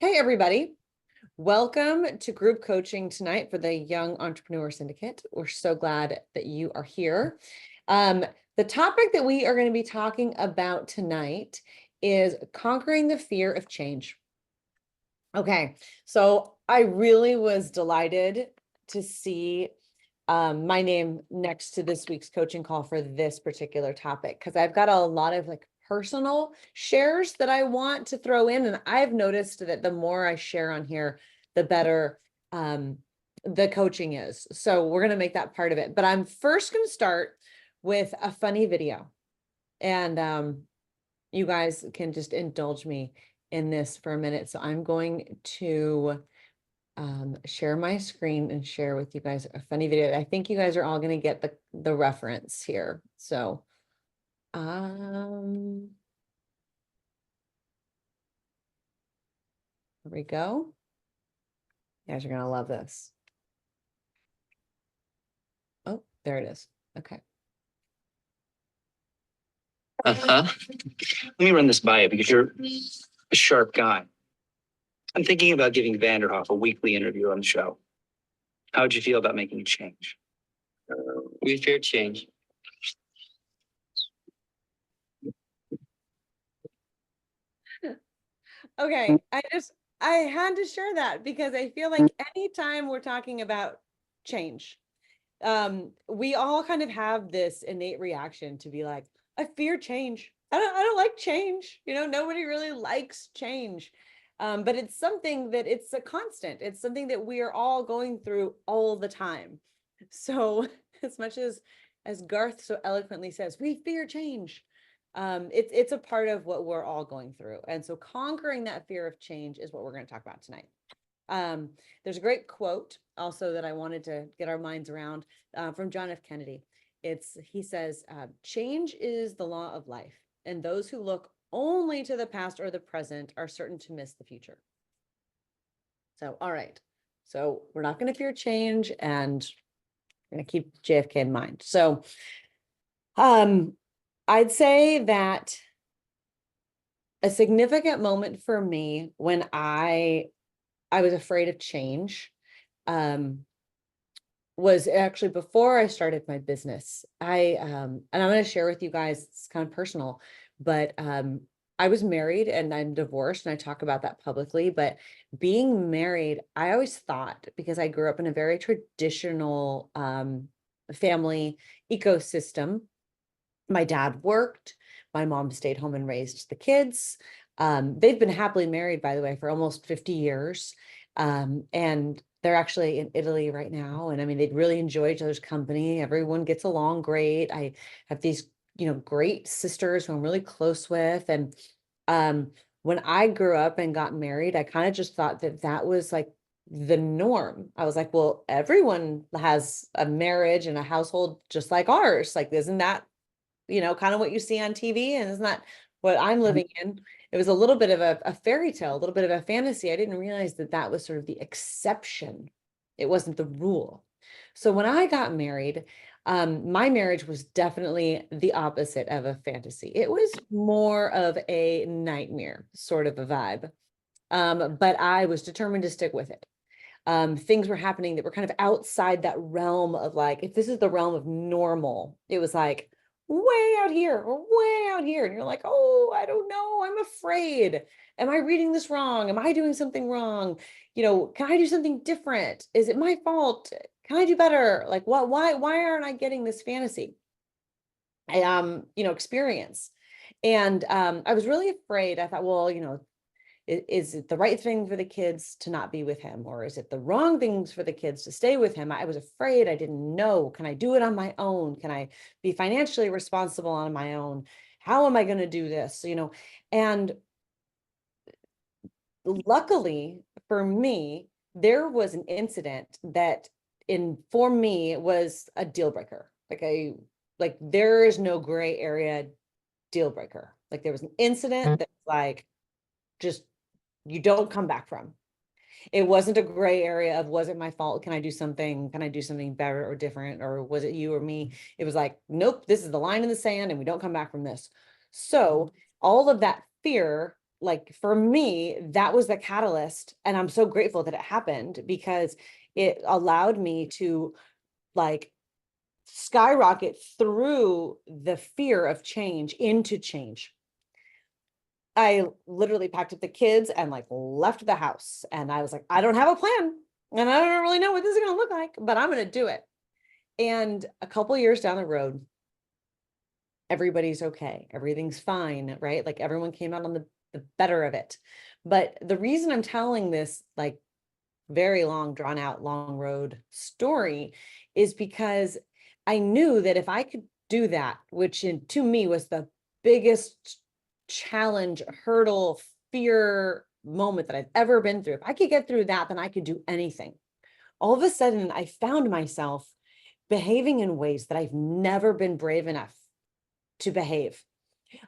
Hey, everybody. Welcome to group coaching tonight for the Young Entrepreneur Syndicate. We're so glad that you are here. The topic that we are going to be talking about tonight is conquering the fear of change. Okay, so I really was delighted to see my name next to this week's coaching call for this particular topic, because I've got a lot of personal shares that I want to throw in. And I've noticed that the more I share on here, the better the coaching is. So we're going to make that part of it. But I'm first going to start with a funny video. And you guys can just indulge me in this for a minute. So I'm going to share my screen and share with you guys a funny video. I think you guys are all going to get the reference here. So here we go. You guys are going to love this. Oh, there it is. Okay. Let me run this by you because you're a sharp guy. I'm thinking about giving Vanderhoff a weekly interview on the show. How would you feel about making a change? We fear change. Okay, I had to share that because I feel like anytime we're talking about change, we all kind of have this innate reaction to be like, I fear change. I don't like change. Nobody really likes change. But it's something that it's a constant. It's something that we are all going through all the time. So as much as Garth so eloquently says, we fear change. It's a part of what we're all going through. And so conquering that fear of change is what we're going to talk about tonight. There's a great quote also that I wanted to get our minds around from John F. Kennedy. He says, change is the law of life, and those who look only to the past or the present are certain to miss the future. So, all right. So we're not going to fear change, and we're going to keep JFK in mind. So, I'd say that a significant moment for me when I was afraid of change was actually before I started my business. And I'm going to share with you guys, it's kind of personal, but I was married and I'm divorced, and I talk about that publicly. But being married, I always thought, because I grew up in a very traditional family ecosystem. My dad worked, my mom stayed home and raised the kids. They've been happily married, by the way, for almost 50 years. And they're actually in Italy right now. And I mean, they really enjoy each other's company. Everyone gets along great. I have these, great sisters who I'm really close with. And when I grew up and got married, I kind of just thought that was like the norm. I was like, well, everyone has a marriage and a household just like ours. Like, isn't that, kind of what you see on TV? And isn't that what I'm living in? It was a little bit of a fairy tale, a little bit of a fantasy. I didn't realize that was sort of the exception. It wasn't the rule. So when I got married, my marriage was definitely the opposite of a fantasy. It was more of a nightmare sort of a vibe. But I was determined to stick with it. Things were happening that were kind of outside that realm of if this is the realm of normal, it was like way out here or way out here. And you're like, oh, I don't know. I'm afraid. Am I reading this wrong? Am I doing something wrong? Can I do something different? Is it my fault? Can I do better? Like, why aren't I getting this fantasy, experience? And I was really afraid. I thought, well, is it the right thing for the kids to not be with him, or is it the wrong things for the kids to stay with him? I was afraid. I didn't know. Can I do it on my own? Can I be financially responsible on my own? How am I going to do this? And luckily for me, there was an incident that for me was a deal breaker. Like there is no gray area deal breaker. Like there was an incident that's just you don't come back from. It wasn't a gray area of, was it my fault? Can I do something? Can I do something better or different? Or was it you or me? It was like, nope, this is the line in the sand and we don't come back from this. So all of that fear like for me, that was the catalyst. And I'm so grateful that it happened because it allowed me to like skyrocket through the fear of change into change. I literally packed up the kids and like left the house. And I was like, I don't have a plan. And I don't really know what this is going to look like, but I'm going to do it. And a couple years down the road, everybody's okay. Everything's fine, right? Like everyone came out on the better of it. But the reason I'm telling this like very long, drawn out, long road story is because I knew that if I could do that, which to me was the biggest challenge, hurdle, fear moment that I've ever been through, if I could get through that, then I could do anything. All of a sudden, I found myself behaving in ways that I've never been brave enough to behave.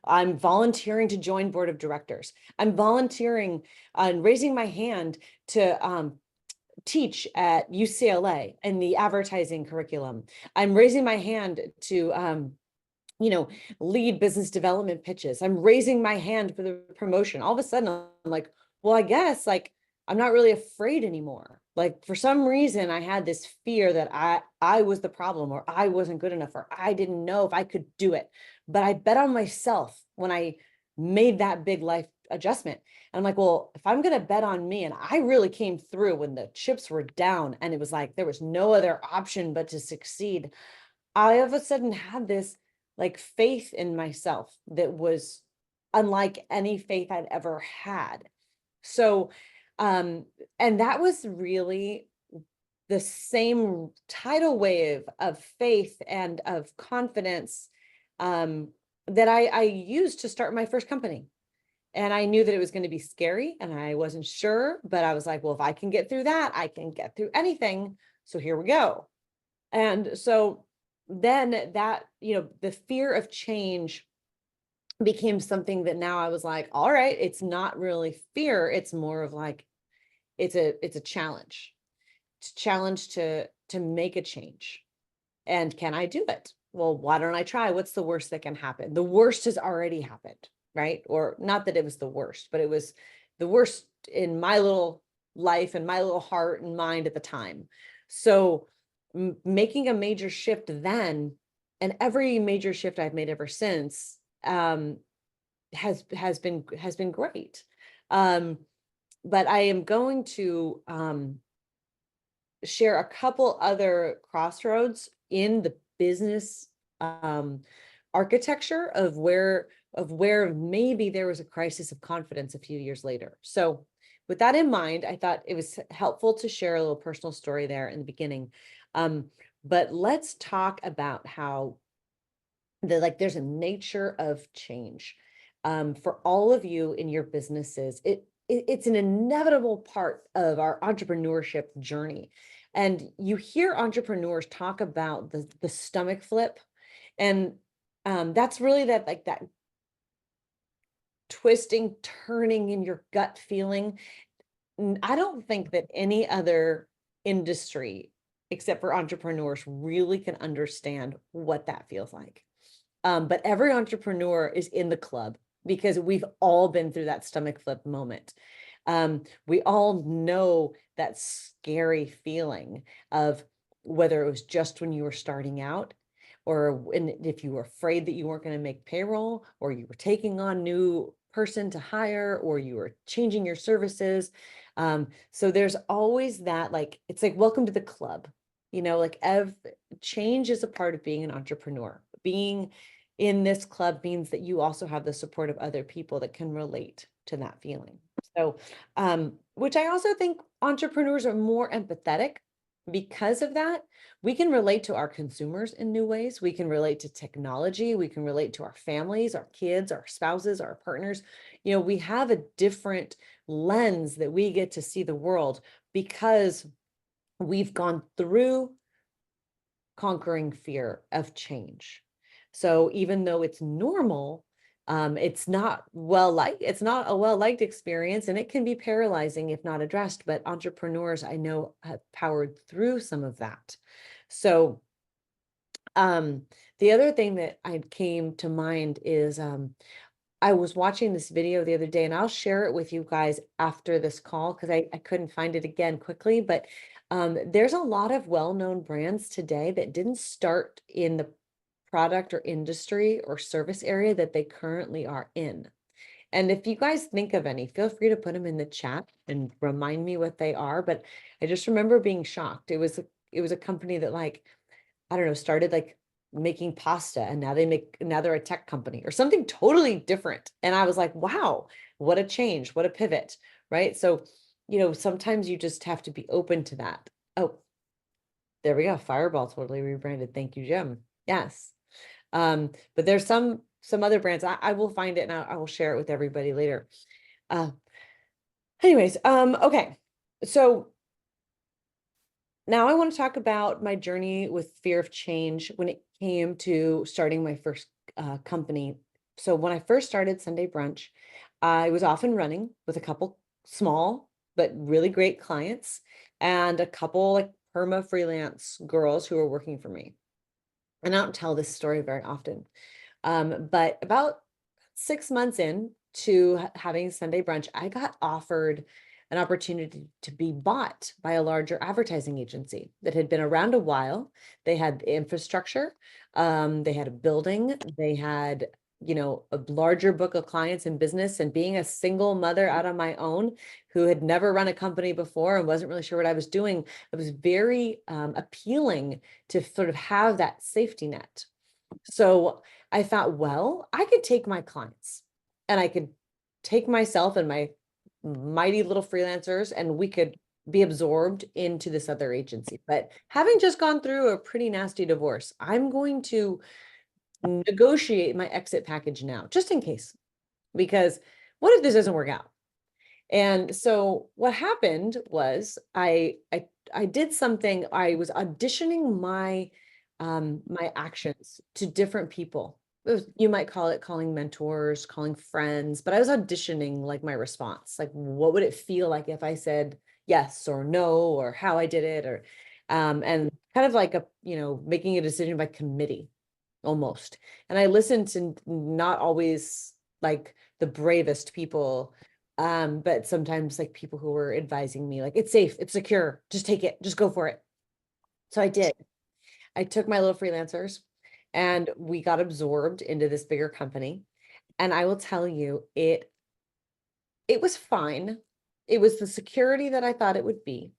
I'm volunteering to join board of directors. I'm volunteering and raising my hand to teach at UCLA in the advertising curriculum. I'm raising my hand to lead business development pitches. I'm raising my hand for the promotion. All of a sudden, I'm like, well, I guess like I'm not really afraid anymore. Like for some reason, I had this fear that I was the problem, or I wasn't good enough, or I didn't know if I could do it. But I bet on myself when I made that big life adjustment. And I'm like, well, if I'm going to bet on me, and I really came through when the chips were down and it was like there was no other option but to succeed. I all of a sudden had this like faith in myself that was unlike any faith I'd ever had. So, and that was really the same tidal wave of faith and of confidence that I used to start my first company. And I knew that it was going to be scary and I wasn't sure, but I was like, well, if I can get through that, I can get through anything. So here we go. And so then that, the fear of change became something that now I was like, all right, it's not really fear. It's more of like, it's a challenge. It's a challenge to make a change. And can I do it? Well, why don't I try? What's the worst that can happen? The worst has already happened, right? Or not that it was the worst, but it was the worst in my little life and my little heart and mind at the time. So making a major shift then, and every major shift I've made ever since, has been great. But I am going to share a couple other crossroads in the business architecture of where maybe there was a crisis of confidence a few years later. So with that in mind, I thought it was helpful to share a little personal story there in the beginning. But let's talk about how there's a nature of change. For all of you in your businesses, it's an inevitable part of our entrepreneurship journey. And you hear entrepreneurs talk about the stomach flip. And that's really that twisting, turning in your gut feeling. I don't think that any other industry, except for entrepreneurs, really can understand what that feels like. But every entrepreneur is in the club because we've all been through that stomach flip moment. We all know that scary feeling of whether it was just when you were starting out, or if you were afraid that you weren't going to make payroll, or you were taking on new person to hire, or you were changing your services. So there's always that, like, it's like, welcome to the club. Like change is a part of being an entrepreneur. Being in this club means that you also have the support of other people that can relate to that feeling. So, which I also think entrepreneurs are more empathetic because of that. We can relate to our consumers in new ways. We can relate to technology. We can relate to our families, our kids, our spouses, our partners. We have a different lens that we get to see the world because we've gone through conquering fear of change. So even though it's normal, it's not it's not a well-liked experience, and it can be paralyzing if not addressed, but entrepreneurs I know have powered through some of that. So the other thing that I came to mind is I was watching this video the other day, and I'll share it with you guys after this call because I couldn't find it again quickly. But there's a lot of well-known brands today that didn't start in the product or industry or service area that they currently are in. And if you guys think of any, feel free to put them in the chat and remind me what they are. But I just remember being shocked. It was a company that, like, I don't know, started like making pasta, and now they're a tech company or something totally different. And I was like, wow, what a change, what a pivot, right? So, sometimes you just have to be open to that. Oh, there we go. Fireball totally rebranded. Thank you, Jim. Yes. But there's some other brands. I will find it and I will share it with everybody later. Uh, anyways, okay. So now I want to talk about my journey with fear of change when it came to starting my first company. So when I first started Sunday Brunch, I was off and running with a couple small but really great clients and a couple like perma freelance girls who were working for me. And I don't tell this story very often. But about 6 months in to having Sunday Brunch, I got offered an opportunity to be bought by a larger advertising agency that had been around a while. They had infrastructure, they had a building, they had, a larger book of clients in business. And being a single mother out on my own who had never run a company before and wasn't really sure what I was doing, it was very appealing to sort of have that safety net. So I thought, well, I could take my clients and I could take myself and my mighty little freelancers, and we could be absorbed into this other agency. But having just gone through a pretty nasty divorce, I'm going to negotiate my exit package now, just in case, because what if this doesn't work out? And so what happened was I did something. I was auditioning my actions to different people. You might call it calling mentors, calling friends, but I was auditioning like my response. Like, what would it feel like if I said yes or no, or how I did it, or and kind of like making a decision by committee almost. And I listened to not always like the bravest people, but sometimes like people who were advising me, like, it's safe, it's secure, just take it, just go for it. So I did. I took my little freelancers and we got absorbed into this bigger company. And I will tell you, it was fine. It was the security that I thought it would be.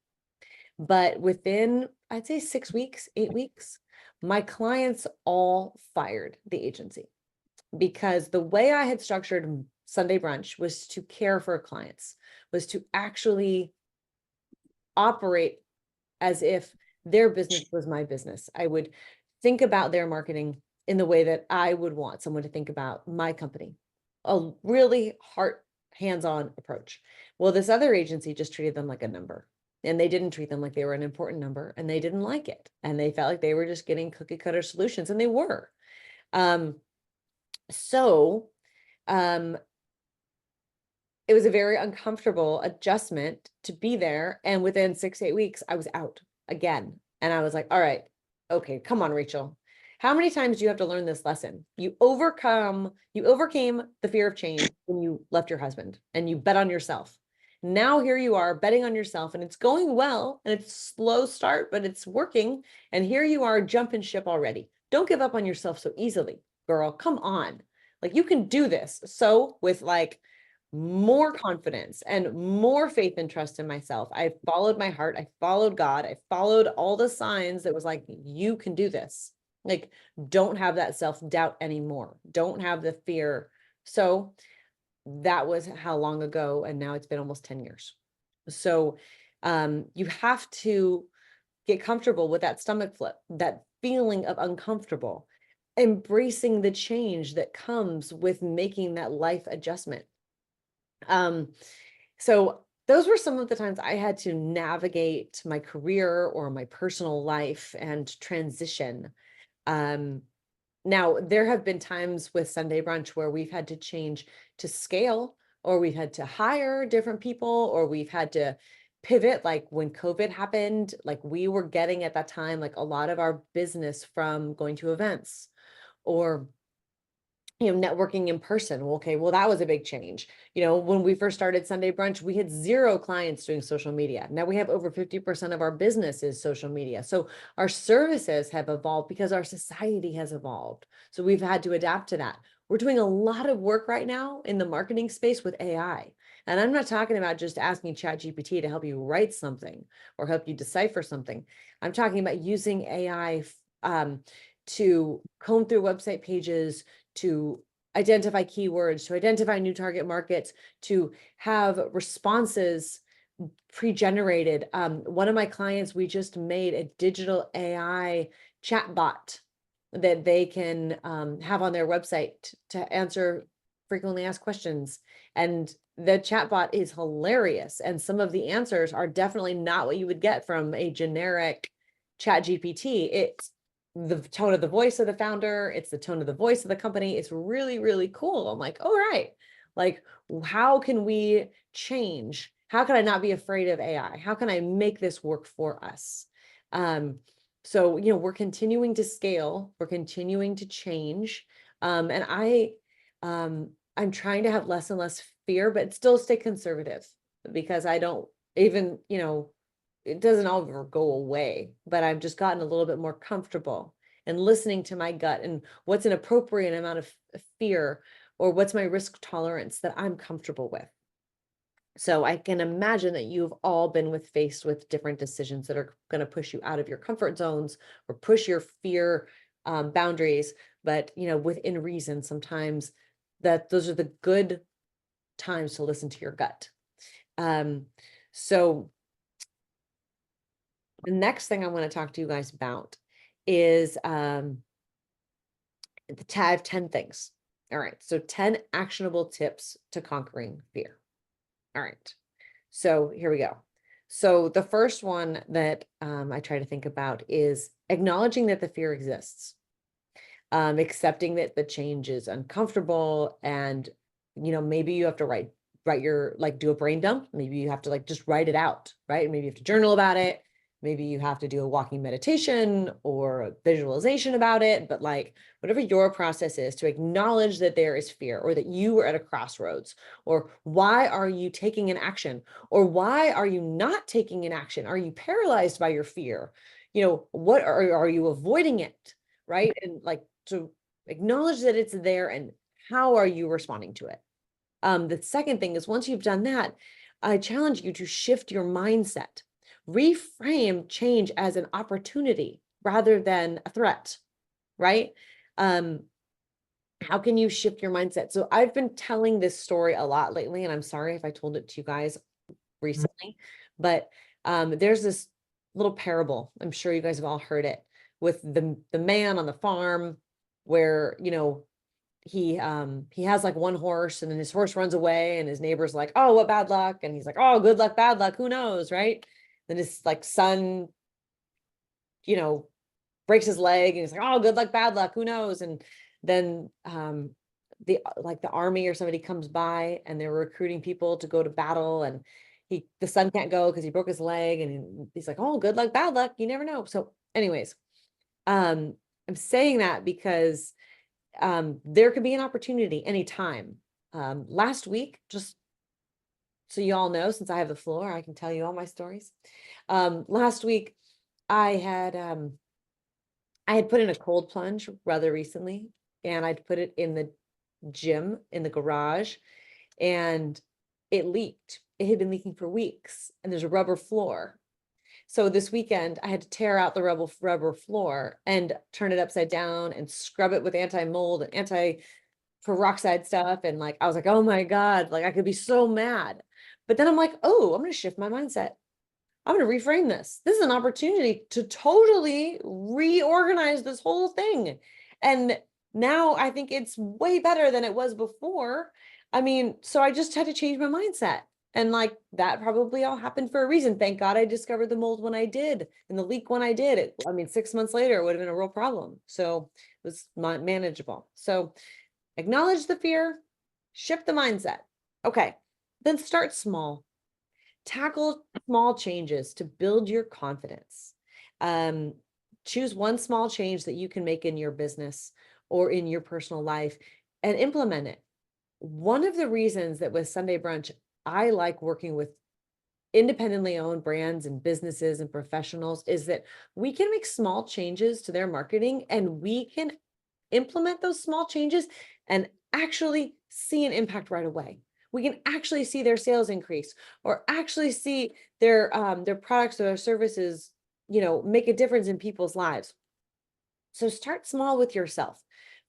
But within, I'd say 6 weeks, 8 weeks, my clients all fired the agency because the way I had structured Sunday Brunch was to care for clients, was to actually operate as if their business was my business. I would think about their marketing in the way that I would want someone to think about my company. A really hands-on approach. Well, this other agency just treated them like a number, and they didn't treat them like they were an important number, and they didn't like it. And they felt like they were just getting cookie cutter solutions, and they were. So it was a very uncomfortable adjustment to be there. And within 6 8 weeks, I was out again. And I was like, all right, okay, come on, Rachel. How many times do you have to learn this lesson? You overcame the fear of change when you left your husband and you bet on yourself. Now here you are betting on yourself, and it's going well, and it's a slow start, but it's working. And here you are jumping ship already. Don't give up on yourself so easily, girl. Come on. Like, you can do this. So with like more confidence and more faith and trust in myself, I followed my heart. I followed God. I followed all the signs that was like, you can do this. Like, don't have that self-doubt anymore. Don't have the fear. So that was how long ago. And now it's been almost 10 years. So you have to get comfortable with that stomach flip, that feeling of uncomfortable, embracing the change that comes with making that life adjustment. So those were some of the times I had to navigate my career or my personal life and transition. Now there have been times with Sunday Brunch where we've had to change to scale, or we've had to hire different people, or we've had to pivot. Like when COVID happened, like we were getting at that time, like a lot of our business from going to events or networking in person. Well, okay, well, that was a big change. When we first started Sunday Brunch, we had 0 clients doing social media. Now we have over 50% of our business is social media. So our services have evolved because our society has evolved. So we've had to adapt to that. We're doing a lot of work right now in the marketing space with AI. And I'm not talking about just asking ChatGPT to help you write something or help you decipher something. I'm talking about using AI to comb through website pages, to identify keywords, to identify new target markets, to have responses pre-generated. One of my clients, we just made a digital AI chatbot that they can have on their website to answer frequently asked questions. And the chatbot is hilarious. And some of the answers are definitely not what you would get from a generic chat GPT. It's the tone of the voice of the founder. It's the tone of the voice of the company. It's really, really cool. I'm like, all right, like, how can we change? How can I not be afraid of AI? How can I make this work for us? So, we're continuing to scale, we're continuing to change. And I'm trying to have less and less fear, but still stay conservative, because I don't even, it doesn't ever go away, but I've just gotten a little bit more comfortable and listening to my gut and what's an appropriate amount of fear, or what's my risk tolerance that I'm comfortable with. So I can imagine that you've all been faced with different decisions that are going to push you out of your comfort zones or push your fear boundaries, but within reason. Sometimes that those are the good times to listen to your gut. So the next thing I want to talk to you guys about is the 10 things. All right. So 10 actionable tips to conquering fear. All right. So here we go. So the first one that I try to think about is acknowledging that the fear exists, accepting that the change is uncomfortable, and maybe you have to write your, do a brain dump. Maybe you have to just write it out, right? Maybe you have to journal about it. Maybe you have to do a walking meditation or a visualization about it, but whatever your process is, to acknowledge that there is fear, or that you were at a crossroads, or why are you taking an action, or why are you not taking an action? Are you paralyzed by your fear? What are you avoiding it, right? And to acknowledge that it's there, and how are you responding to it? The second thing is, once you've done that, I challenge you to shift your mindset. Reframe change as an opportunity rather than a threat, right? How can you shift your mindset? So I've been telling this story a lot lately, and I'm sorry if I told it to you guys recently, but there's this little parable. I'm sure you guys have all heard it, with the man on the farm, where he has one horse, and then his horse runs away, and his neighbor's like, oh, what bad luck, and he's like, oh, good luck, bad luck, who knows, right? Then his son breaks his leg, and he's like, oh, good luck, bad luck, who knows? And then the army or somebody comes by, and they're recruiting people to go to battle, and the son can't go because he broke his leg, and he's like, oh, good luck, bad luck, you never know. So anyways, I'm saying that because there could be an opportunity anytime. Last week, just so you all know, since I have the floor, I can tell you all my stories. Last week, I had put in a cold plunge rather recently, and I'd put it in the gym in the garage, and it leaked. It had been leaking for weeks, and there's a rubber floor. So this weekend, I had to tear out the rubber floor and turn it upside down and scrub it with anti-mold and anti-peroxide stuff. And I was like, oh my God, I could be so mad. But then I'm like, oh, I'm going to shift my mindset. I'm going to reframe this. This is an opportunity to totally reorganize this whole thing. And now I think it's way better than it was before. I mean, so I just had to change my mindset. And that probably all happened for a reason. Thank God I discovered the mold when I did, and the leak when I did. 6 months later, it would have been a real problem. So it was manageable. So acknowledge the fear, shift the mindset. Okay, then start small. Tackle small changes to build your confidence. Choose one small change that you can make in your business or in your personal life. and implement it. One of the reasons that with Sunday Brunch, I like working with independently owned brands and businesses and professionals is that we can make small changes to their marketing and we can implement those small changes and actually see an impact right away. We can actually see their sales increase or actually see their products or their services, make a difference in people's lives. So start small with yourself.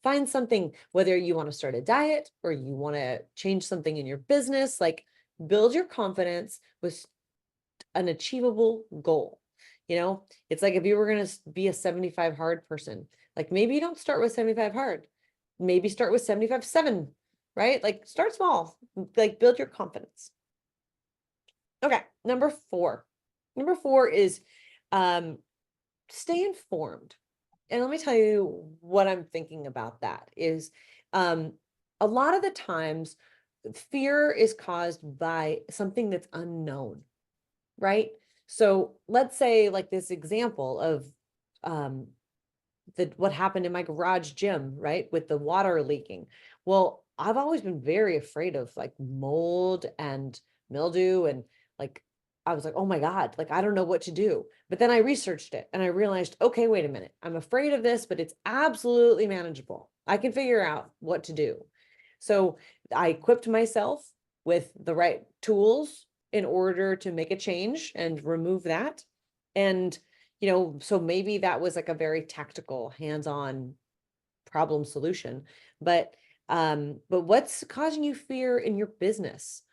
Find something, whether you want to start a diet or you want to change something in your business, like build your confidence with an achievable goal. It's like if you were going to be a 75 hard person, like maybe you don't start with 75 hard, maybe start with 75-7, right? Like start small, like build your confidence. Okay, number four is stay informed. And let me tell you what I'm thinking about that is a lot of the times fear is caused by something that's unknown, right? So let's say like this example of what happened in my garage gym, right? With the water leaking. Well, I've always been very afraid of like mold and mildew and like I was like, oh my God, like I don't know what to do. But then I researched it and I realized, okay, wait a minute. I'm afraid of this, but it's absolutely manageable. I can figure out what to do. So I equipped myself with the right tools in order to make a change and remove that. And, so maybe that was like a very tactical, hands-on problem solution. But what's causing you fear in your business?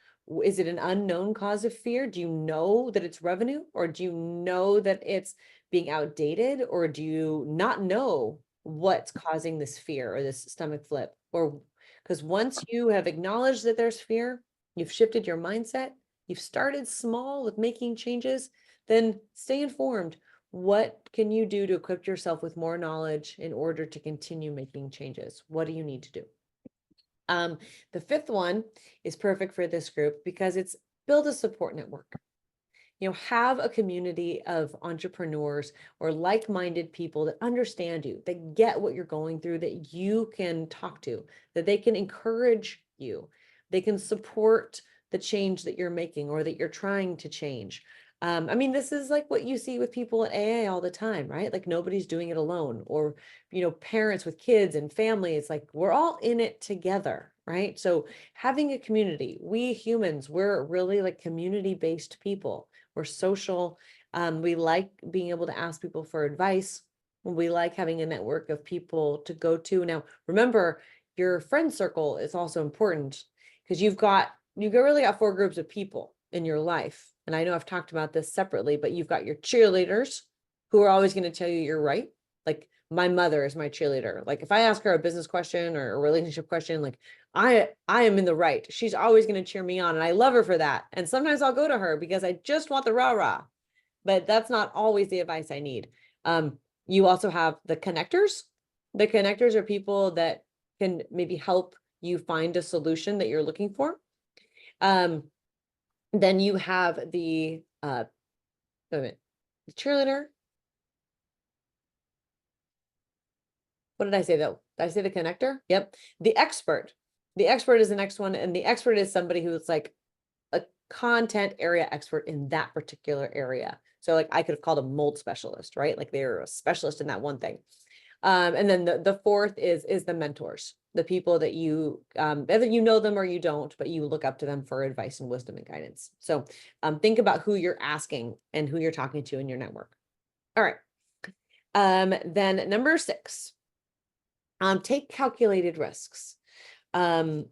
Is it an unknown cause of fear? Do you know that it's revenue, or do you know that it's being outdated, or do you not know what's causing this fear or this stomach flip? Or because once you have acknowledged that there's fear, you've shifted your mindset, you've started small with making changes, then stay informed. What can you do to equip yourself with more knowledge in order to continue making changes? What do you need to do? The fifth one is perfect for this group because it's build a support network. Have a community of entrepreneurs or like-minded people that understand you, that get what you're going through, that you can talk to, that they can encourage you, they can support the change that you're making or that you're trying to change. This is like what you see with people at AA all the time, right? Like nobody's doing it alone, or, parents with kids and family. It's like, we're all in it together, right? So having a community, we humans, we're really like community-based people. We're social. We like being able to ask people for advice. We like having a network of people to go to. Now, remember, your friend circle is also important because you've really got 4 groups of people in your life. And I know I've talked about this separately, but you've got your cheerleaders who are always going to tell you you're right. Like my mother is my cheerleader. Like if I ask her a business question or a relationship question, like I am in the right. She's always going to cheer me on, and I love her for that. And sometimes I'll go to her because I just want the rah-rah, but that's not always the advice I need. You also have the connectors. The connectors are people that can maybe help you find a solution that you're looking for. Then you have the cheerleader. What did I say though? Did I say the connector? Yep. The expert. The expert is the next one. And the expert is somebody who's like a content area expert in that particular area. So like I could have called a mold specialist, right? Like they're a specialist in that one thing. And then the fourth is the mentors, the people that whether you know them or you don't, but you look up to them for advice and wisdom and guidance. So think about who you're asking and who you're talking to in your network. All right. Then number 6, take calculated risks. Don't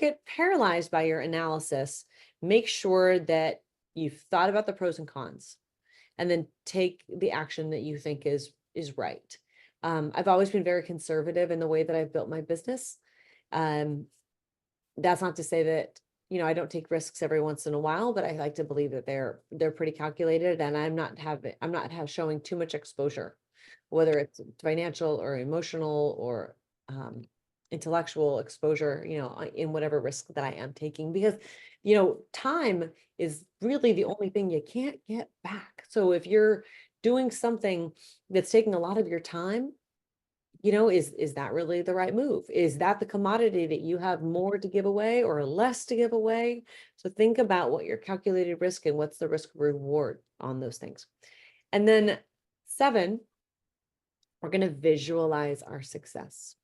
get paralyzed by your analysis. Make sure that you've thought about the pros and cons, and then take the action that you think is right. I've always been very conservative in the way that I've built my business. That's not to say that, I don't take risks every once in a while, but I like to believe that they're pretty calculated, and I'm not showing too much exposure, whether it's financial or emotional or intellectual exposure, in whatever risk that I am taking, because, time is really the only thing you can't get back. So if you're doing something that's taking a lot of your time, is that really the right move? Is that the commodity that you have more to give away or less to give away? So think about what your calculated risk and what's the risk reward on those things. And then 7, we're going to visualize our success.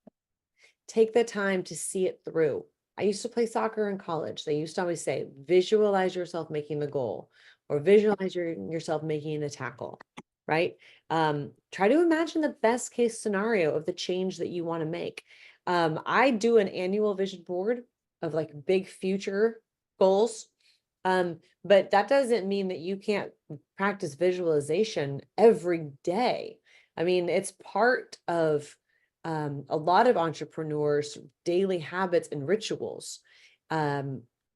Take the time to see it through. I used to play soccer in college. They used to always say, visualize yourself making the goal or visualize yourself making a tackle, right? Try to imagine the best case scenario of the change that you want to make. I do an annual vision board of like big future goals. But that doesn't mean that you can't practice visualization every day. I mean, it's part of a lot of entrepreneurs' daily habits and rituals,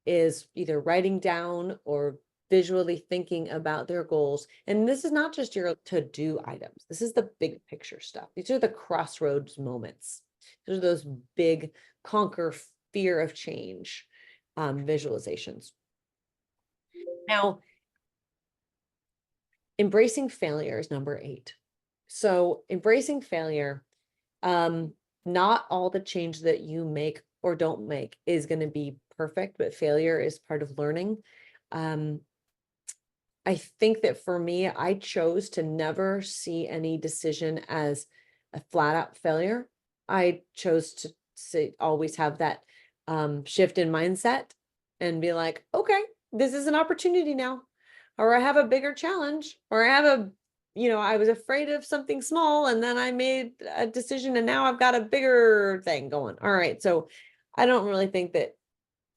is either writing down or visually thinking about their goals. And this is not just your to-do items. This is the big picture stuff. These are the crossroads moments. Those are those big conquer fear of change visualizations. Now, embracing failure is number 8. So embracing failure, not all the change that you make or don't make is going to be perfect, but failure is part of learning. I think that for me, I chose to never see any decision as a flat out failure. I chose to always have that shift in mindset and be like, okay, this is an opportunity now, or I have a bigger challenge, or I have I was afraid of something small and then I made a decision and now I've got a bigger thing going. All right. So I don't really think that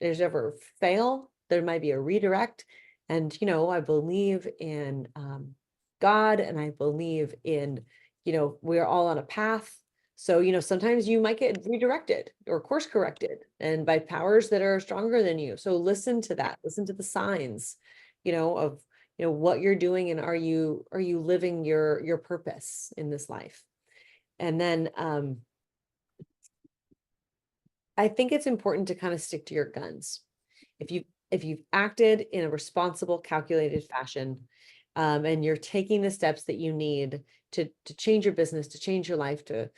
there's ever fail. There might be a redirect. And, I believe in God, and I believe in, we're all on a path. So, sometimes you might get redirected or course corrected and by powers that are stronger than you. So listen to that, listen to the signs, of, what you're doing, and are you living your purpose in this life? And then I think it's important to kind of stick to your guns. If you've acted in a responsible, calculated fashion, and you're taking the steps that you need to change your business, to change your life, to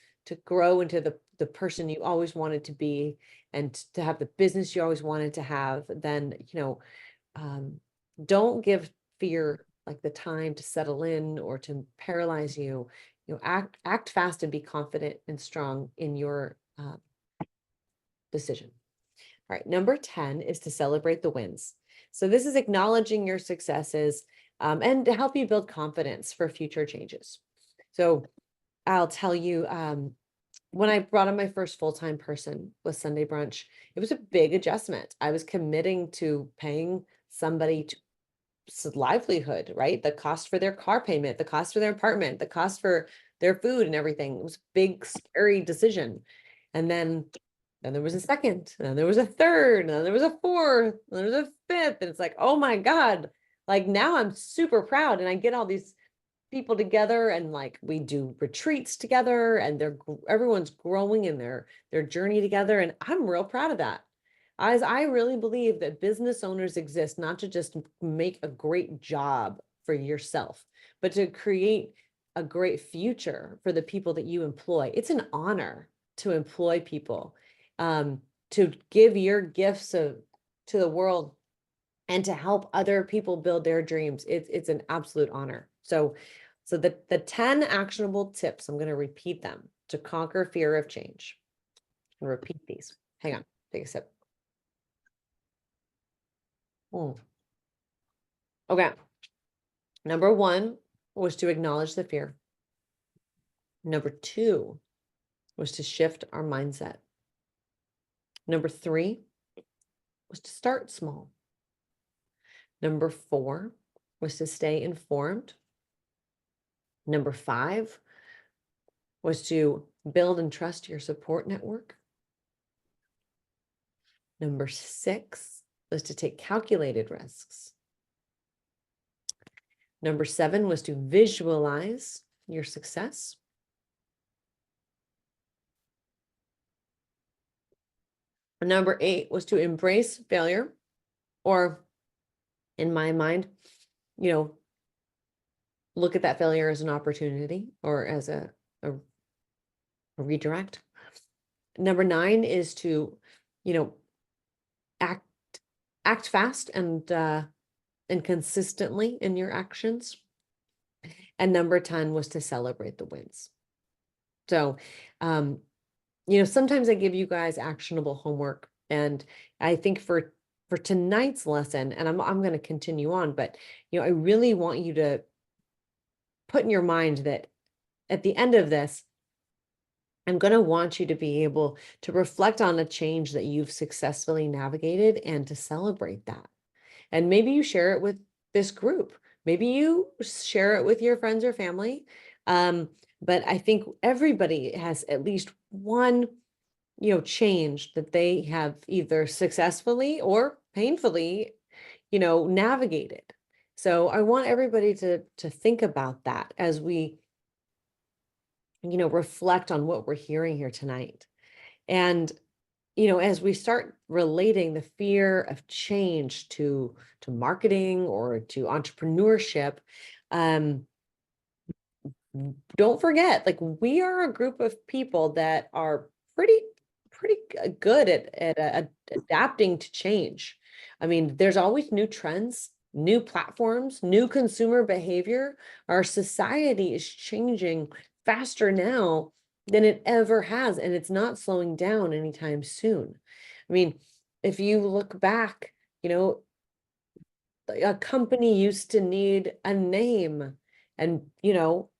grow into the person you always wanted to be, and to have the business you always wanted to have, then don't give fear like the time to settle in or to paralyze you. Act fast and be confident and strong in your decision. All right, number 10 is to celebrate the wins. So this is acknowledging your successes and to help you build confidence for future changes. So I'll tell you, when I brought on my first full-time person with Sunday Brunch, it was a big adjustment. I was committing to paying somebody to livelihood, right? The cost for their car payment, the cost for their apartment, the cost for their food and everything. It was a big, scary decision. And then there was a second, and then there was a third, and then there was a fourth, and there was a fifth. And it's like, oh my God, like now I'm super proud. And I get all these people together and like we do retreats together, and everyone's growing in their journey together. And I'm real proud of that. As I really believe that business owners exist not to just make a great job for yourself, but to create a great future for the people that you employ. It's an honor to employ people, to give your gifts to the world and to help other people build their dreams. It's an absolute honor. So the 10 actionable tips, I'm going to repeat them to conquer fear of change. I'm going to repeat these. Hang on, take a sip. Okay. Number 1 was to acknowledge the fear. Number 2 was to shift our mindset. Number 3 was to start small. Number 4 was to stay informed. Number 5 was to build and trust your support network. Number 6 was to take calculated risks. Number 7 was to visualize your success. Number 8 was to embrace failure, or in my mind, look at that failure as an opportunity or as a redirect. Number 9 is to, you know, act fast and consistently in your actions. And number 10 was to celebrate the wins. So, sometimes I give you guys actionable homework, and I think for tonight's lesson, and I'm going to continue on, but I really want you to put in your mind that at the end of this, I'm going to want you to be able to reflect on a change that you've successfully navigated and to celebrate that. And maybe you share it with this group. Maybe you share it with your friends or family. But I think everybody has at least one, change that they have either successfully or painfully, navigated. So I want everybody to think about that as we, reflect on what we're hearing here tonight. And as we start relating the fear of change to marketing or to entrepreneurship, don't forget, like, we are a group of people that are pretty good at adapting to change. I mean, there's always new trends, new platforms, new consumer behavior. Our society is changing faster now than it ever has, and it's not slowing down anytime soon. I mean, if you look back, a company used to need a name and,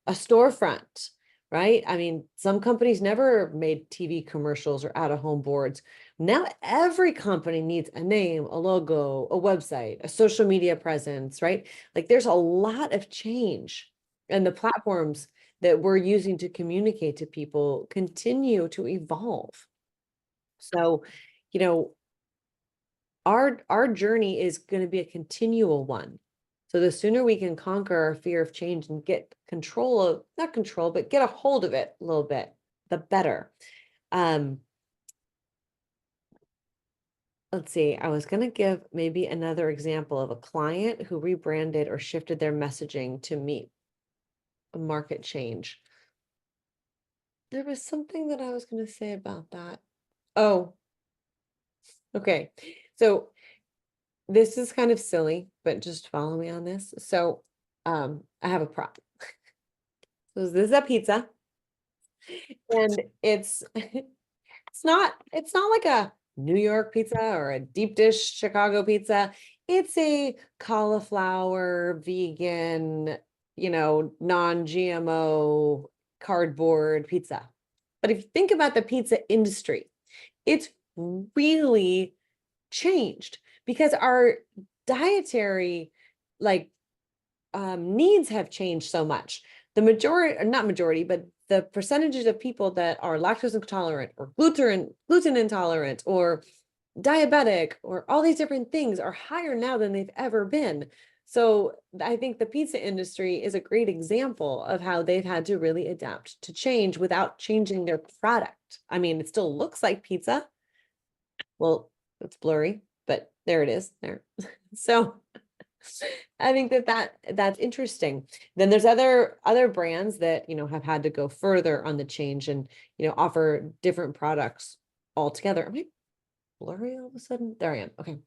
a storefront, right? I mean, some companies never made TV commercials or out-of-home boards. Now every company needs a name, a logo, a website, a social media presence, right? Like, there's a lot of change, and the platforms that we're using to communicate to people continue to evolve. So, you know, our journey is going to be a continual one. So the sooner we can conquer our fear of change and get control of, not control, but get a hold of it a little bit, the better. Let's see, I was going to give maybe another example of a client who rebranded or shifted their messaging to meet a market change. There was something that I was going to say about that. Oh, okay. So this is kind of silly, but just follow me on this. So, I have a prop. So this is a pizza, and it's not like a New York pizza or a deep dish Chicago pizza. It's a cauliflower, vegan, non-GMO cardboard pizza. But if you think about the pizza industry, it's really changed because our dietary, like, needs have changed so much. The majority, or not majority, but the percentages of people that are lactose intolerant or gluten intolerant or diabetic or all these different things are higher now than they've ever been. So I think the pizza industry is a great example of how they've had to really adapt to change without changing their product. I mean, it still looks like pizza. Well, it's blurry, but there it is there. So I think that's interesting. Then there's other brands that, have had to go further on the change and, offer different products altogether. Am I blurry all of a sudden? There I am. Okay.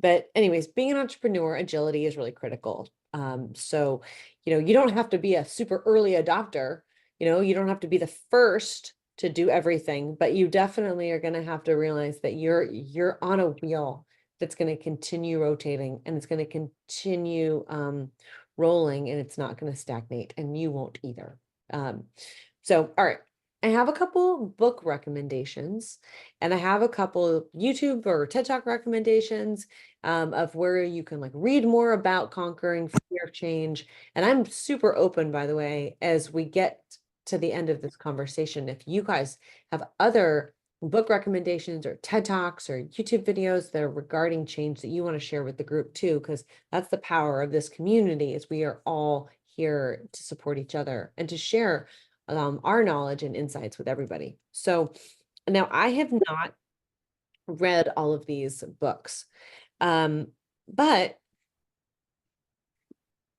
But anyways, being an entrepreneur, agility is really critical. So, you don't have to be a super early adopter, you don't have to be the first to do everything, but you definitely are going to have to realize that you're on a wheel that's going to continue rotating, and it's going to continue rolling, and it's not going to stagnate, and you won't either. So, all right. I have a couple book recommendations, and I have a couple YouTube or TED Talk recommendations of where you can, like, read more about conquering fear of change. And I'm super open, by the way, as we get to the end of this conversation. If you guys have other book recommendations or TED Talks or YouTube videos that are regarding change that you want to share with the group too, because that's the power of this community, is we are all here to support each other and to share our knowledge and insights with everybody. So now I have not read all of these books, but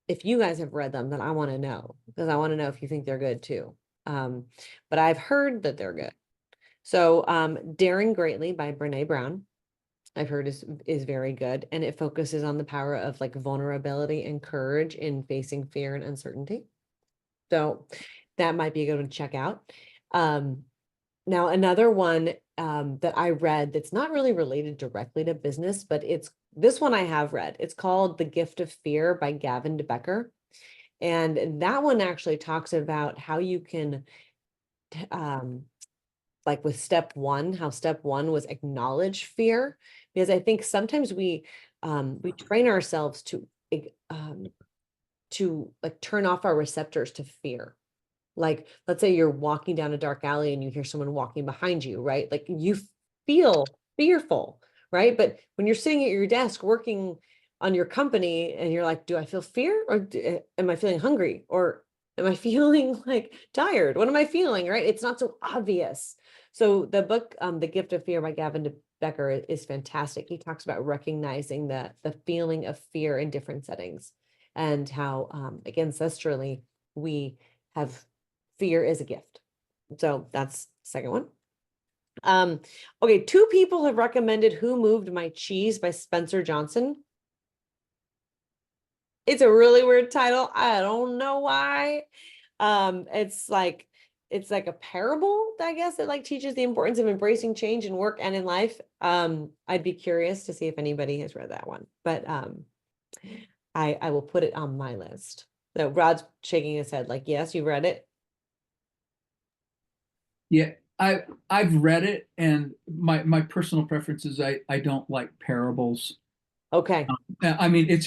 if you guys have read them, then I want to know, because I want to know if you think they're good too. but I've heard that they're good. So Daring Greatly by Brene Brown, I've heard is very good, and it focuses on the power of like vulnerability and courage in facing fear and uncertainty. So that might be a good one to check out. Now another one that I read that's not really related directly to business, but this one I have read. It's called The Gift of Fear by Gavin DeBecker. And that one actually talks about how you can like with step one, how step one was acknowledge fear, because I think sometimes we train ourselves to like turn off our receptors to fear. Like, let's say you're walking down a dark alley and you hear someone walking behind you, right? Like you feel fearful, right? But when you're sitting at your desk working on your company and you're like, do I feel fear, or am I feeling hungry, or am I feeling like tired? What am I feeling, right? It's not so obvious. So the book, The Gift of Fear by Gavin Becker is fantastic. He talks about recognizing the feeling of fear in different settings, and how like ancestrally we have fear is a gift. So that's the second one. Okay, two people have recommended Who Moved My Cheese by Spencer Johnson. It's a really weird title. I don't know why. It's like a parable, I guess, that like teaches the importance of embracing change in work and in life. I'd be curious to see if anybody has read that one, but I will put it on my list. So Rod's shaking his head like, yes, you read it. Yeah, I've read it, and my personal preference is I don't like parables. Okay. I mean,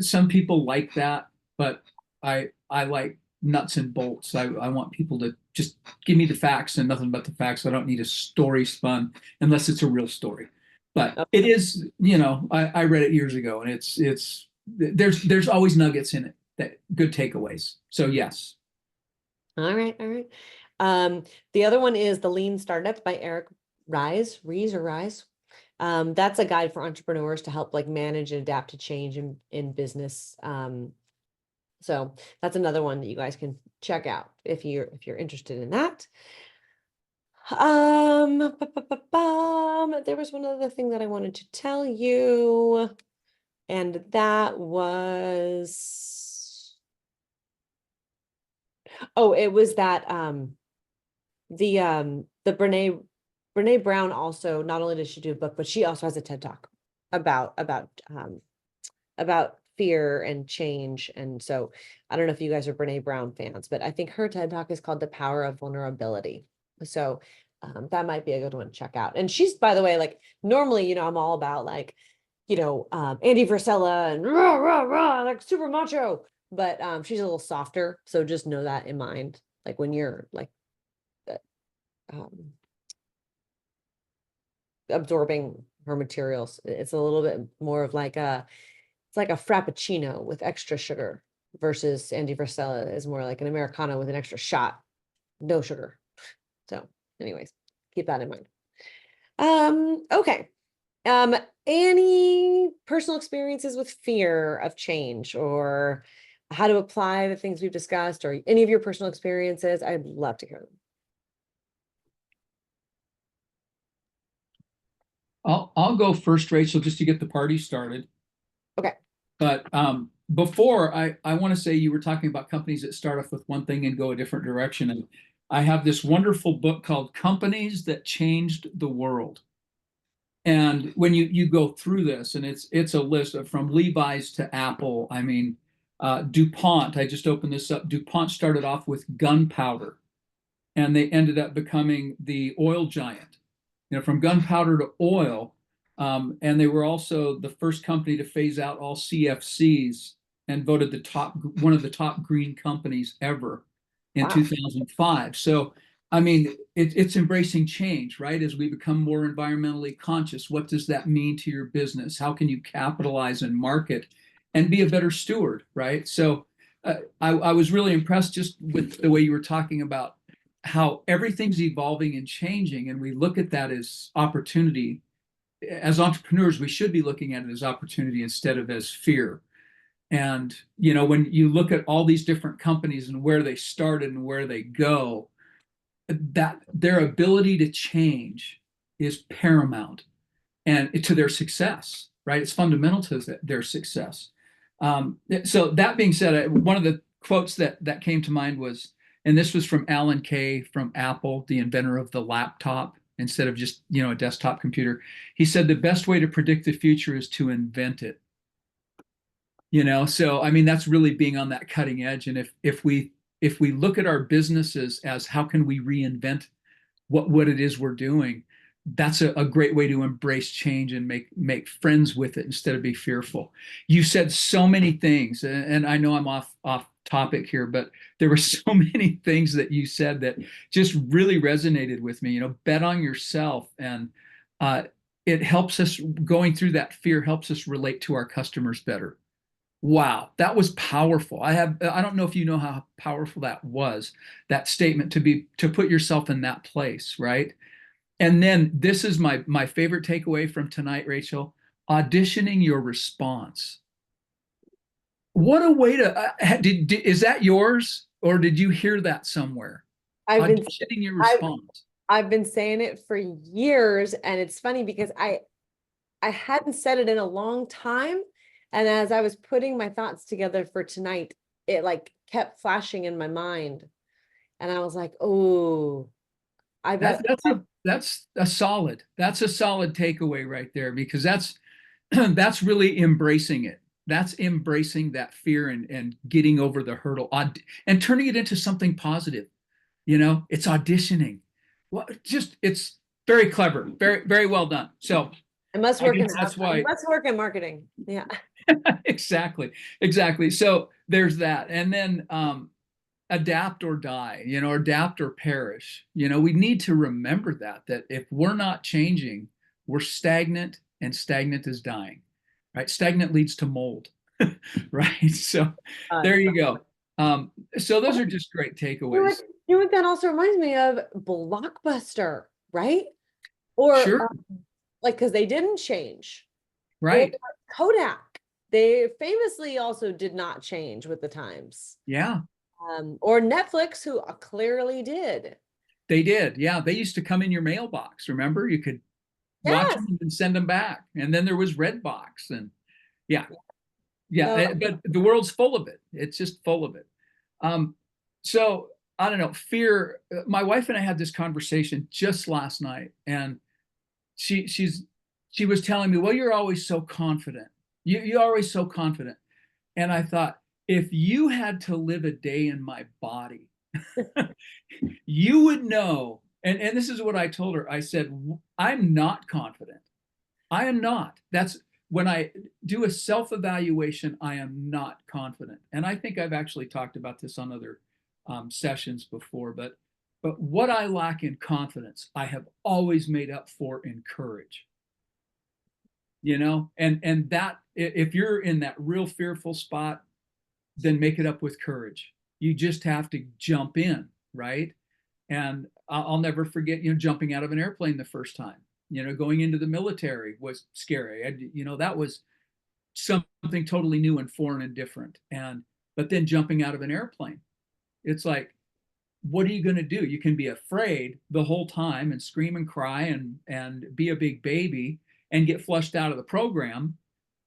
some people like that, but I like nuts and bolts. I want people to just give me the facts and nothing but the facts. I don't need a story spun unless it's a real story. But Okay. it is, I read it years ago, and there's always nuggets in it, that good takeaways. So yes. All right, all right. The other one is The Lean Startup by Eric Ries. That's a guide for entrepreneurs to help like manage and adapt to change in business. So that's another one that you guys can check out if you're interested in that. There was one other thing that I wanted to tell you, and that was, oh, it was that the Brene Brown also, not only does she do a book, but she also has a TED Talk about fear and change. And so I don't know if you guys are Brene Brown fans, but I think her TED Talk is called The Power of Vulnerability. So that might be a good one to check out. And she's, by the way, like normally, I'm all about like, Andy Frisella and rah, rah, rah, like super macho, but she's a little softer. So just know that in mind, like when you're like absorbing her materials, it's a little bit more of like it's like a frappuccino with extra sugar, versus Andy Frisella is more like an Americano with an extra shot, no sugar. So anyways, keep that in mind. Okay. Any personal experiences with fear of change, or how to apply the things we've discussed, or any of your personal experiences? I'd love to hear them. I'll go first, Rachel, just to get the party started. Okay. But before, I want to say, you were talking about companies that start off with one thing and go a different direction. And I have this wonderful book called Companies That Changed the World. And when you go through this, and it's a list of from Levi's to Apple. I mean, DuPont, I just opened this up. DuPont started off with gunpowder, and they ended up becoming the oil giant, from gunpowder to oil. And they were also the first company to phase out all CFCs, and voted one of the top green companies ever in 2005. So, I mean, it's embracing change, right? As we become more environmentally conscious, what does that mean to your business? How can you capitalize and market and be a better steward, right? So I was really impressed just with the way you were talking about how everything's evolving and changing, and we look at that as opportunity. As entrepreneurs, we should be looking at it as opportunity instead of as fear. And, you know, when you look at all these different companies and where they started and where they go, that their ability to change is paramount and to their success, right? It's fundamental to their success. So that being said, one of the quotes that came to mind was, and this was from Alan Kay from Apple, the inventor of the laptop instead of just, you know, a desktop computer. He said the best way to predict the future is to invent it. You know, so I mean that's really being on that cutting edge. And if we look at our businesses as how can we reinvent what it is we're doing, that's a great way to embrace change and make friends with it instead of be fearful. You said so many things, and I know I'm off topic here, but there were so many things that you said that just really resonated with me. You know, bet on yourself, and it helps us going through that fear helps us relate to our customers better. Wow, that was powerful. I don't know if you know how powerful that was, that statement to put yourself in that place, right? And then this is my favorite takeaway from tonight, Rachel, auditioning your response. What a way to is that yours or did you hear that somewhere? I've been Auditioning your I've response. I've been saying it for years, and it's funny because I hadn't said it in a long time. And as I was putting my thoughts together for tonight, it like kept flashing in my mind. And I was like, oh, I bet. That's a solid takeaway right there because that's that's really embracing it. That's embracing that fear and getting over the hurdle and turning it into something positive. You know, it's auditioning. Well, just it's very clever, very well done. So I must I work in guess that's why I must work in marketing. Yeah. exactly. So there's that, and then adapt or die. You know, adapt or perish. You know, we need to remember that if we're not changing, we're stagnant, and stagnant is dying. Right? Stagnant leads to mold. Right? So there you go. So those are just great takeaways. You know what that also reminds me of? Blockbuster, right? Or Sure. like because they didn't change. Or Right. Kodak. They famously also did not change with the times. Yeah, Or Netflix, who clearly did. they did. Yeah, they used to come in your mailbox. Remember, you could watch Yes. them and send them back. And then there was Redbox, and yeah, So but the world's full of it. It's just full of it. Um, so I don't know, fear. My wife and I had this conversation just last night, and she was telling me, "Well, you're always so confident. You're always so confident." And I thought, if you had to live a day in my body, you would know. And this is what I told her. I said, I'm not confident. I am not. That's when I do a self-evaluation, I am not confident. And I think I've actually talked about this on other sessions before, but what I lack in confidence, I have always made up for in courage. You know, and that if you're in that real fearful spot, then make it up with courage. You just have to jump in, right? And I'll never forget, you know, jumping out of an airplane the first time. You know, going into the military was scary. You know, that was something totally new and foreign and different. And but then jumping out of an airplane, it's like, what are you going to do? You can be afraid the whole time and scream and cry and be a big baby and get flushed out of the program,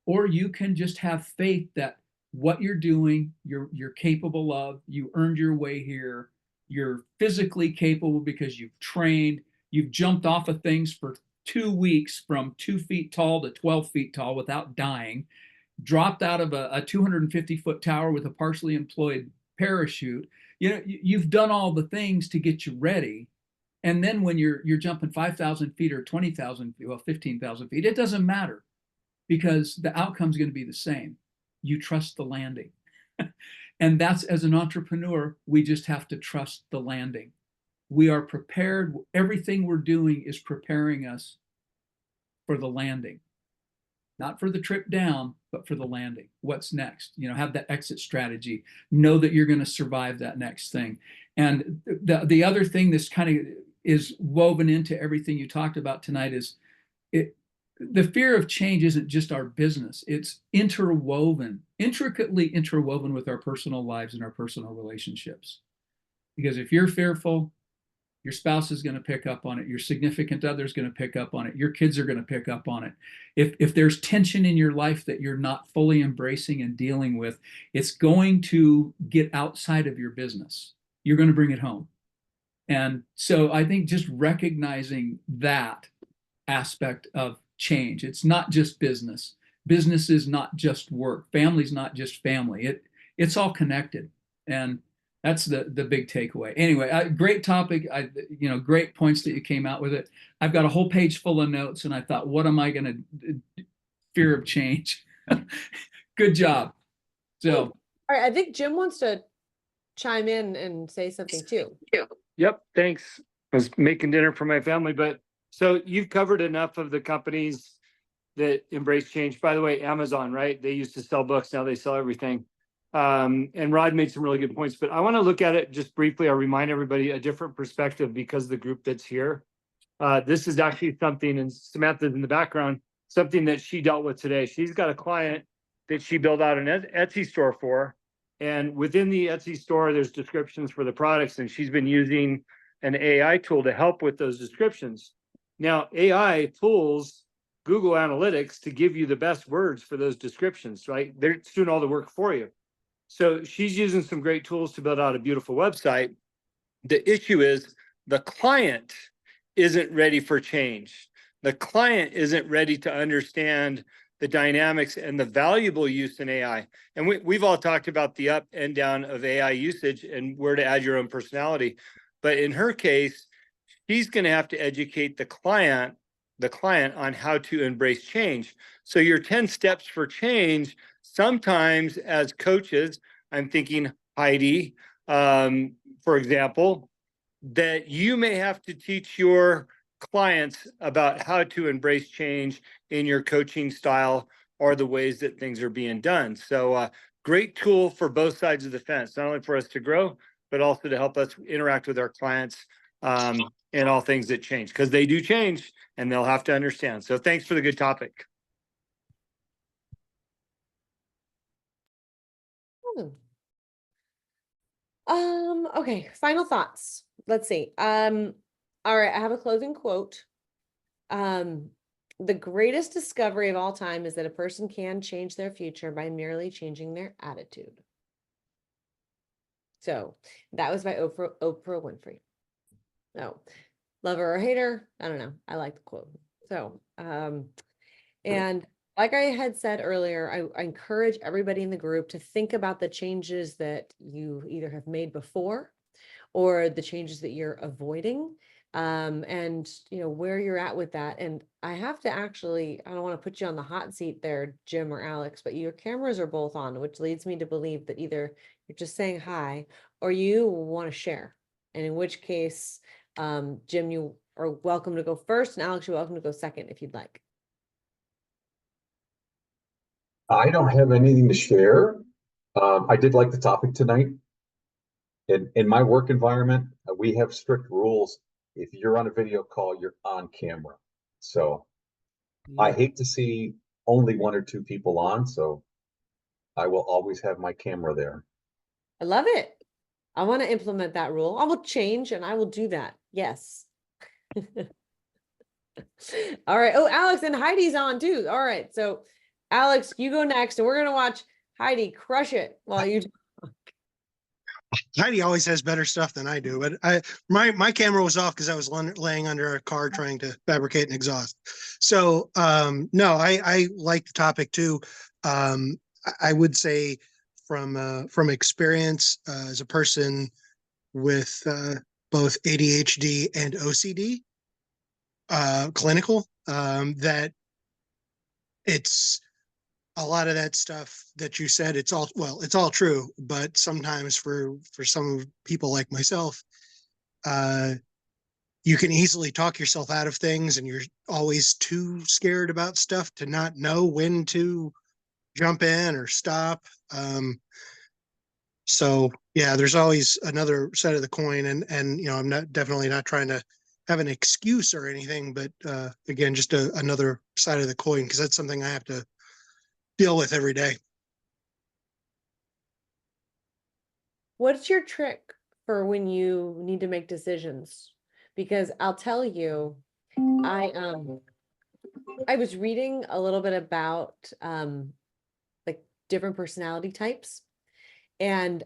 or you can just have faith that what you're doing, you're capable of. You earned your way here. You're physically capable because you've trained. You've jumped off of things for 2 weeks from 2 feet tall to 12 feet tall without dying. Dropped out of a 250-foot tower with a partially employed parachute. You know, you've done all the things to get you ready. And then when you're jumping 5,000 feet or 20,000, well, 15,000 feet, it doesn't matter because the outcome is going to be the same. You trust the landing. And that's, as an entrepreneur, we just have to trust the landing. We are prepared. Everything we're doing is preparing us for the landing, not for the trip down, but for the landing. What's next? You know, have that exit strategy. Know that you're going to survive that next thing. And the other thing that's kind of is woven into everything you talked about tonight is the fear of change isn't just our business. It's interwoven, intricately interwoven with our personal lives and our personal relationships. Because if you're fearful, your spouse is going to pick up on it. Your significant other is going to pick up on it. Your kids are going to pick up on it. If there's tension in your life that you're not fully embracing and dealing with, it's going to get outside of your business. You're going to bring it home. And so I think just recognizing that aspect of change, it's not just business. Business is not just work. Family's not just family. It's all connected. And that's the big takeaway. Anyway, great topic. Great points that you came out with it. I've got a whole page full of notes, and I thought, what am I going to fear of change? Good job. So, all right, I think Jim wants to chime in and say something too. Yep, thanks. I was making dinner for my family, but so you've covered enough of the companies that embrace change. By the way, Amazon, right? They used to sell books, now they sell everything. And Rod made some really good points, but I want to look at it just briefly. I'll remind everybody a different perspective because the group that's here. This is actually something, and Samantha's in the background, something that she dealt with today. She's got a client that she built out an Etsy store for. And within the Etsy store, there's descriptions for the products, and she's been using an AI tool to help with those descriptions. Now, AI tools Google Analytics to give you the best words for those descriptions, right? They're doing all the work for you. So she's using some great tools to build out a beautiful website. The issue is the client isn't ready for change. The client isn't ready to understand the dynamics and the valuable use in AI. And we've all talked about the up and down of AI usage and where to add your own personality. But in her case, she's going to have to educate the client on how to embrace change. So your 10 steps for change, sometimes as coaches, I'm thinking Heidi, for example, that you may have to teach your clients about how to embrace change in your coaching style or the ways that things are being done. So great tool for both sides of the fence, not only for us to grow, but also to help us interact with our clients in all things that change, because they do change and they'll have to understand. So thanks for the good topic. Okay, final thoughts. Let's see. All right, I have a closing quote. The greatest discovery of all time is that a person can change their future by merely changing their attitude. So that was by Oprah Winfrey. So, lover or hater, I don't know. I like the quote. So, and like I had said earlier, I encourage everybody in the group to think about the changes that you either have made before or the changes that you're avoiding, and where you're at with that. And I have to actually, I don't want to put you on the hot seat there, Jim or Alex, but your cameras are both on, which leads me to believe that either you're just saying hi or you want to share. And in which case, Jim, you are welcome to go first, and Alex, you're welcome to go second if you'd like. I don't have anything to share. I did like the topic tonight. In my work environment, we have strict rules. If you're on a video call, you're on camera. So I hate to see only one or two people on, so I will always have my camera there. I love it. I want to implement that rule. I will change and I will do that. Yes. All right. Oh, Alex and Heidi's on too. All right. So Alex, you go next and we're going to watch Heidi crush it while you talk. Heidi always has better stuff than I do, but my camera was off because I was laying under a car trying to fabricate an exhaust. So no, I like the topic too. I would say from experience as a person with both ADHD and OCD, clinical, that it's a lot of that stuff that you said, it's all true, but sometimes for some people like myself, you can easily talk yourself out of things, and you're always too scared about stuff to not know when to jump in or stop. So yeah, there's always another side of the coin, and I'm definitely not trying to have an excuse or anything, but again, just another side of the coin, because that's something I have to deal with every day. What's your trick for when you need to make decisions? Because I'll tell you, I was reading a little bit about like different personality types. And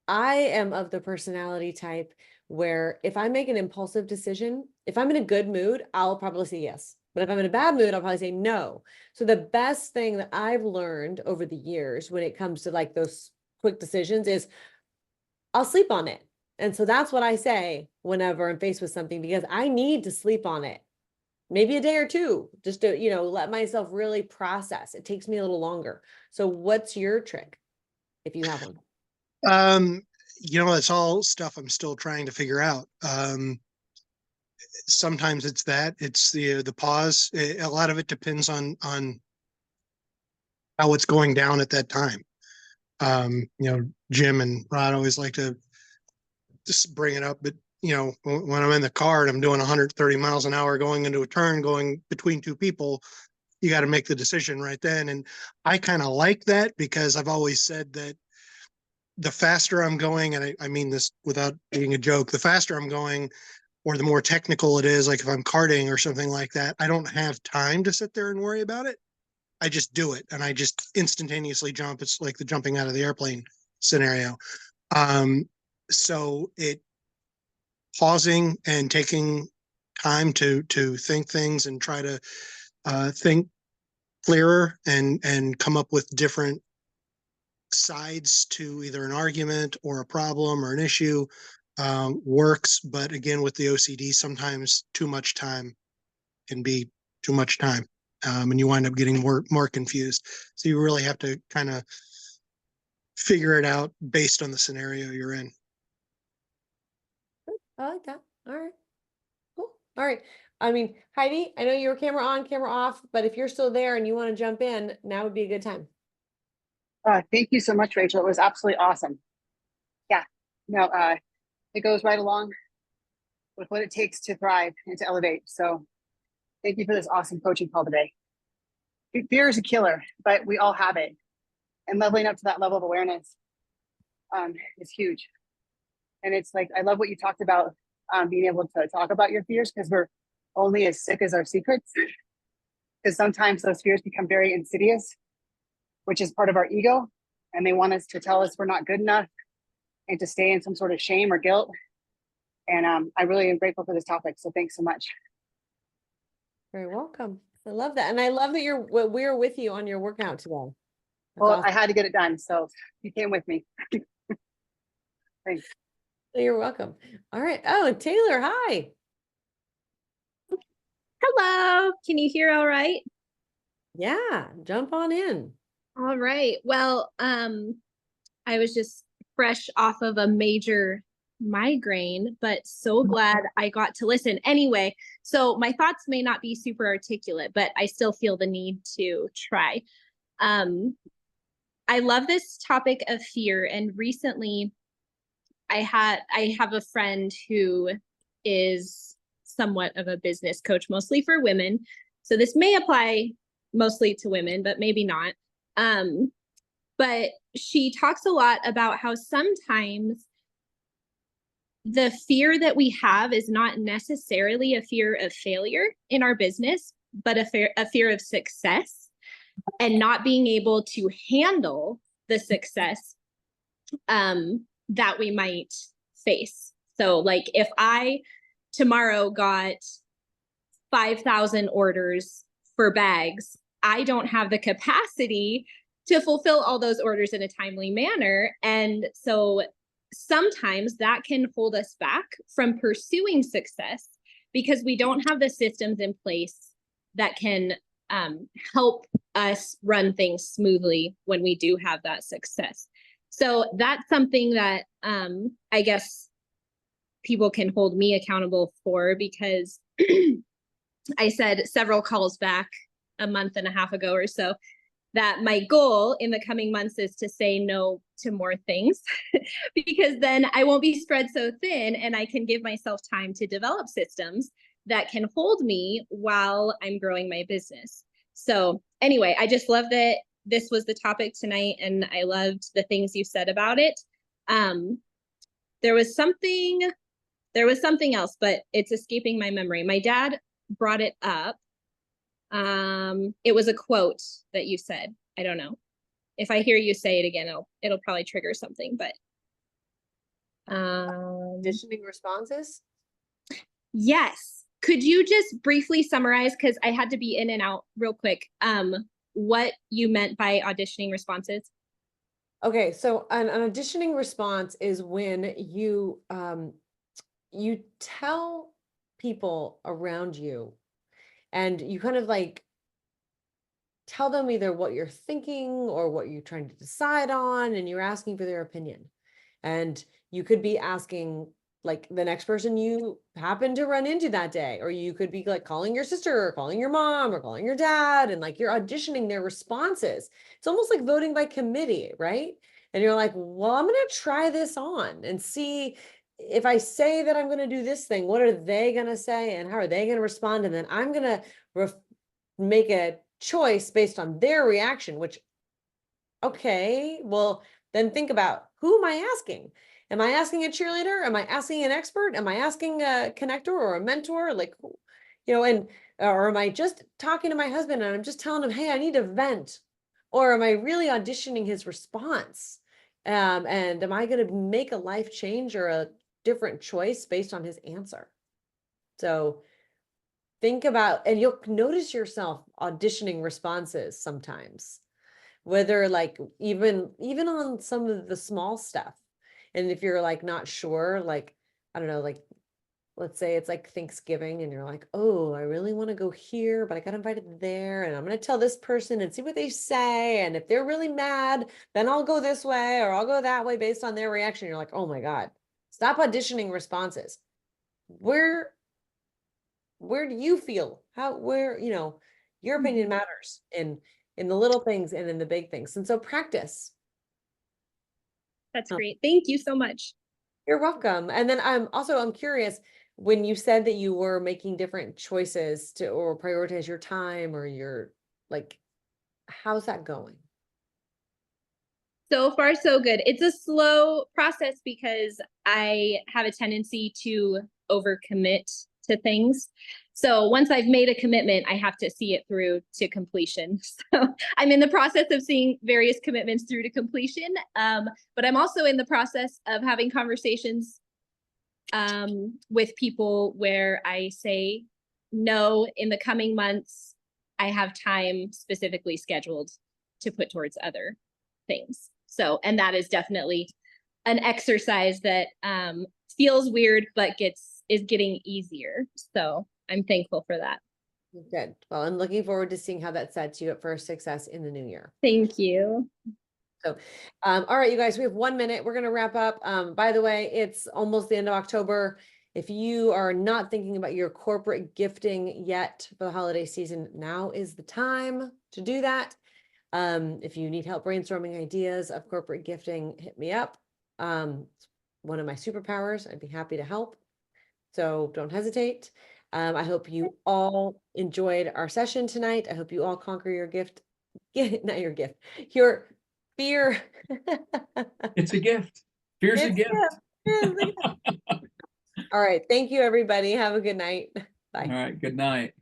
I am of the personality type where if I make an impulsive decision, if I'm in a good mood, I'll probably say yes. But if I'm in a bad mood, I'll probably say no. So the best thing that I've learned over the years when it comes to like those quick decisions is I'll sleep on it. And so that's what I say whenever I'm faced with something, because I need to sleep on it. Maybe a day or two, just to, let myself really process. It takes me a little longer. So what's your trick if you have one? It's all stuff I'm still trying to figure out. Sometimes it's the pause. A lot of it depends on how it's going down at that time. Jim and Rod always like to just bring it up, but when I'm in the car and I'm doing 130 miles an hour going into a turn, going between two people, you got to make the decision right then. And I kind of like that, because I've always said that the faster I'm going, and I mean this without being a joke, the faster I'm going, or the more technical it is, like if I'm karting or something like that, I don't have time to sit there and worry about it. I just do it, and I just instantaneously jump. It's like the jumping out of the airplane scenario. So pausing and taking time to think things and try to think clearer and come up with different sides to either an argument or a problem or an issue works. But again, with the OCD, sometimes too much time can be too much time, and you wind up getting more confused. So you really have to kind of figure it out based on the scenario you're in. I like that. All right. Cool. All right. I mean, Heidi, I know you were camera on, camera off, but if you're still there and you want to jump in, now would be a good time. Thank you so much, Rachel. It was absolutely awesome. Yeah, it goes right along with what it takes to thrive and to elevate. So thank you for this awesome coaching call today. Fear is a killer, but we all have it. And leveling up to that level of awareness is huge. And it's like, I love what you talked about, being able to talk about your fears, because we're only as sick as our secrets. Because sometimes those fears become very insidious, which is part of our ego. And they want us to tell us we're not good enough and to stay in some sort of shame or guilt. And I really am grateful for this topic. So thanks so much. Very welcome. I love that. And I love that we're with you on your workout today. That's Well, awesome. I had to get it done. So you came with me. Thanks. You're welcome. All right. Oh, and Taylor, hi. Hello, can you hear all right? Yeah, jump on in. All right. Well, I was just fresh off of a major migraine, but so glad I got to listen. Anyway, so my thoughts may not be super articulate, but I still feel the need to try. I love this topic of fear, and recently I have a friend who is somewhat of a business coach, mostly for women. So this may apply mostly to women, but maybe not. But she talks a lot about how sometimes the fear that we have is not necessarily a fear of failure in our business, but a fear of success, and not being able to handle the success that we might face. So like if I tomorrow got 5,000 orders for bags, I don't have the capacity to fulfill all those orders in a timely manner. And so sometimes that can hold us back from pursuing success, because we don't have the systems in place that can help us run things smoothly when we do have that success. So that's something that I guess people can hold me accountable for, because I said several calls back a month and a half ago or so that my goal in the coming months is to say no to more things, because then I won't be spread so thin and I can give myself time to develop systems that can hold me while I'm growing my business. So anyway, I just love that this was the topic tonight, and I loved the things you said about it. There was something else, but it's escaping my memory. My dad brought it up. It was a quote that you said. I don't know. If I hear you say it again, it'll probably trigger something, but Conditioning responses? yes. Could you just briefly summarize, because I had to be in and out real quick, what you meant by auditioning responses? Okay, so an auditioning response is when you tell people around you, and you kind of like tell them either what you're thinking or what you're trying to decide on, and you're asking for their opinion. And you could be asking like the next person you happen to run into that day, or you could be like calling your sister or calling your mom or calling your dad, and like you're auditioning their responses. It's almost like voting by committee, right? And you're like, well, I'm going to try this on and see if I say that I'm going to do this thing, what are they going to say and how are they going to respond? And then I'm going to make a choice based on their reaction, which, okay, well, then think about, who am I asking? Am I asking a cheerleader? Am I asking an expert? Am I asking a connector or a mentor? Like, and, or am I just talking to my husband and I'm just telling him, hey, I need to vent? Or am I really auditioning his response? And am I going to make a life change or a different choice based on his answer? So think about, and you'll notice yourself auditioning responses sometimes, whether like even on some of the small stuff. And if you're like not sure, like, I don't know, like let's say it's like Thanksgiving and you're like, oh, I really want to go here, but I got invited there and I'm going to tell this person and see what they say. And if they're really mad, then I'll go this way or I'll go that way based on their reaction. You're like, oh my God, stop auditioning responses. Where do you feel? Your opinion matters in the little things and in the big things. And so practice. That's great. Thank you so much. You're welcome. And then I'm curious, when you said that you were making different choices to or prioritize your time or your like, how's that going? So far, so good. It's a slow process because I have a tendency to overcommit to things. So once I've made a commitment, I have to see it through to completion. So I'm in the process of seeing various commitments through to completion. But I'm also in the process of having conversations with people where I say, no, in the coming months, I have time specifically scheduled to put towards other things. So, and that is definitely an exercise that feels weird, but is getting easier. So I'm thankful for that. Good. Well, I'm looking forward to seeing how that sets you up for success in the new year. Thank you. So, all right, you guys, we have 1 minute. We're going to wrap up. By the way, it's almost the end of October. If you are not thinking about your corporate gifting yet for the holiday season, now is the time to do that. If you need help brainstorming ideas of corporate gifting, hit me up. It's one of my superpowers. I'd be happy to help. So don't hesitate. I hope you all enjoyed our session tonight. I hope you all conquer your not your gift, your fear. It's a gift. Fear's a It's gift. All right. Thank you, everybody. Have a good night. Bye. All right. Good night.